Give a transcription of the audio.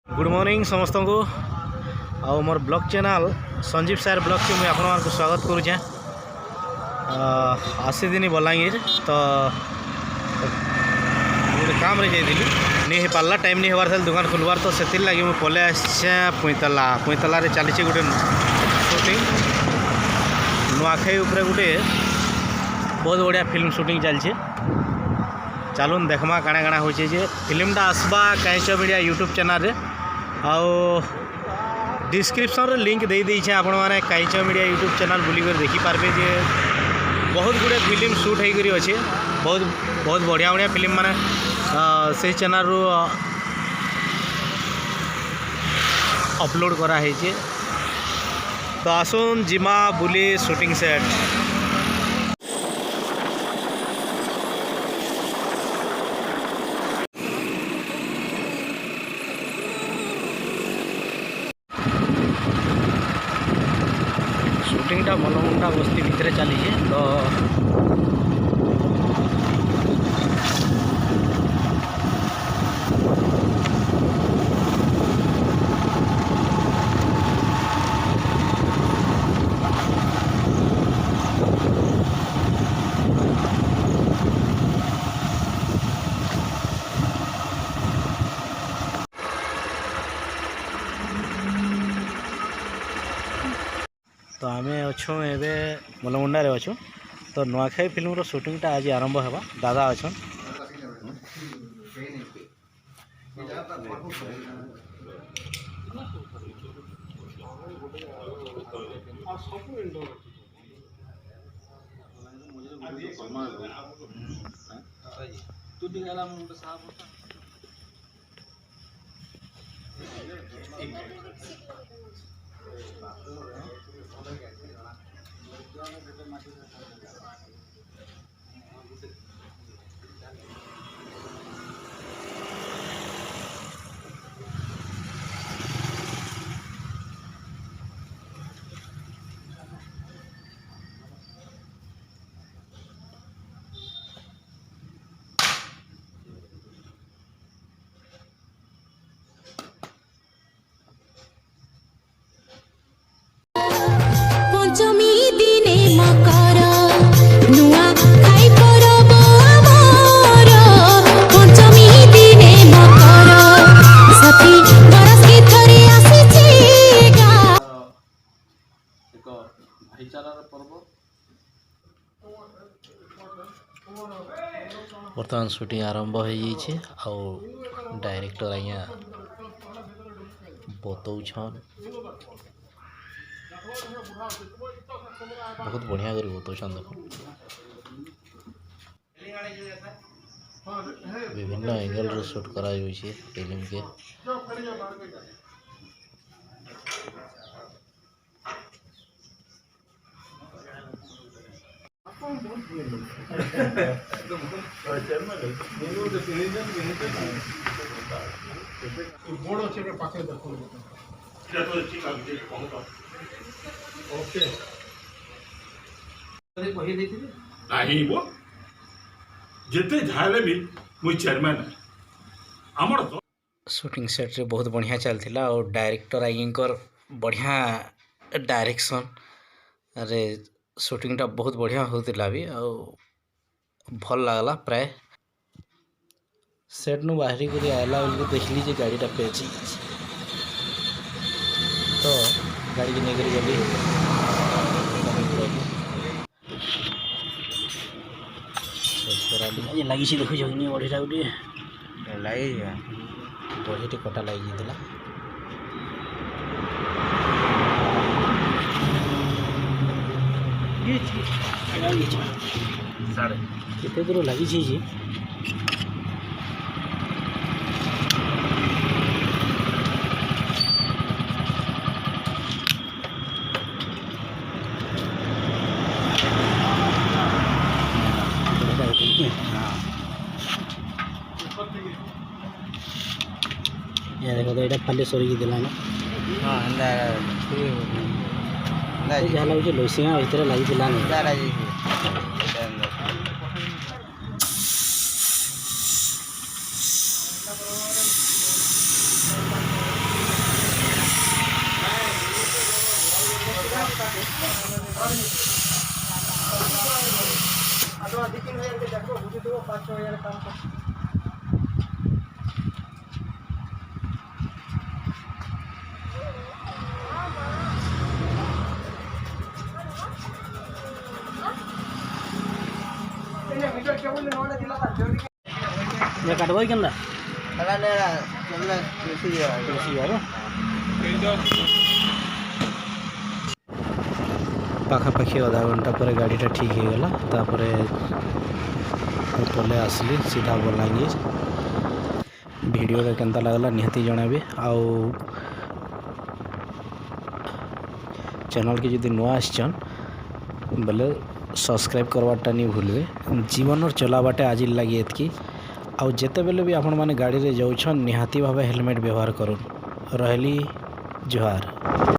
Good morning समस्त को आउ मोर ब्लॉग चैनल संजीव सार ब्लॉग के मुझे आपको स्वागत करुचे। आसी दिन बलांगीर तो गोटे काम रे जाइली नहीं हो पार्ला टाइम नहीं होबार दुकान खोलबार तो से लगे मुझे पले आसे पुईतला चली गोटे शूटिंग नुआखाई उपरे गोटे बहुत बढ़िया फिल्म शूटिंग चलছে। चलून देखमा काଣା काଣା होचे जे फिल्मटा आसबा कैच मीडिया यूट्यूब चैनल रे आओ डिस्क्रिप्शन रे लिंक दे दी आपण माने कैच मीडिया यूट्यूब चैनल बुलिकर देखि पारबे जे बहुत गुड़े फिल्म शूट हो करी अच्छे। बहुत बहुत बढ़िया बढ़िया फिल्म माने से चैनल रो अपलोड करा है जे। तो आसुन जिमा बुली शूटिंग सेट। शूटिंगटा मलमुंडा बस्ती भितर चली तो तो आम अच्छु एवं मलमुंडारे अच्छु। तो नुआखाई फिल्म रो शूटिंगटा आज आरंभ होगा। दादा अच्छा पंचमी दिने मकर नुआ खाई करब आमर। पंचमी दिने मकर सती बरस की थरे आसीछि गा एक भाईचारार पर्व। बर्तमान शूटिंग आरंभ हो जाइए आउ डायरेक्टर आज्ञा बतौछन बहुत बढ़िया कर बतौछन। देख विभिन्न एंगल रो शूट करा जाइए फिल्म के। जेते झाले भी मुई चेयरमैन हमर तो शूटिंग सेट रे बहुत बढ़िया चलता और डायरेक्टर आइंकर बढ़िया डायरेक्शन अरे शूटिंगटा बहुत बढ़िया होता भी आ भल लगला। प्राय सेट नु बाहरी कर आयला बेलू देखली जे गाड़ीटा पेच तो गाड़ी की नहीं गली लगी देखु जगनी बढ़ीटा गोटे लगे बढ़ीटे कटा लगी केते दूर लगी देखो तो यहाँ खाली सरिकी दिलान जहाँ लगे लुसिंगा भितर लगी କାଟବ କେନ୍ତା ପାଖାପାଖି ଅଧା ଘଣ୍ଟା ପରେ ଗାଡ଼ିଟା ଠିକ୍ ହେଇଗଲା। ତାପରେ ପଲେ ଆସିଲି ସିଧା ବଲାଙ୍ଗୀର। ଭିଡ଼ିଓଟା କେନ୍ତା ଲାଗଲା ନିହାତି ଜଣାବେ। ଆଉ ଚ୍ୟାନେଲ୍କେ ଯଦି ନୂଆ ଆସିଛନ୍ ବେଲେ ସବସ୍କ୍ରାଇବ୍ କରବାରଟା ନି ଭୁଲବେ। ଜୀବନର ଚଲାବାଟେ ଆଜି ଲାଗି ଏତ୍କି। ଆଉ ଯେତେବେଲେ ବି ଆପଣମାନେ ଗାଡ଼ିରେ ଯାଉଛନ୍ ନିହାତି ଭାବେ ହେଲମେଟ୍ ବ୍ୟବହାର କରୁନ୍। ରହିଲି ଜୁହାର।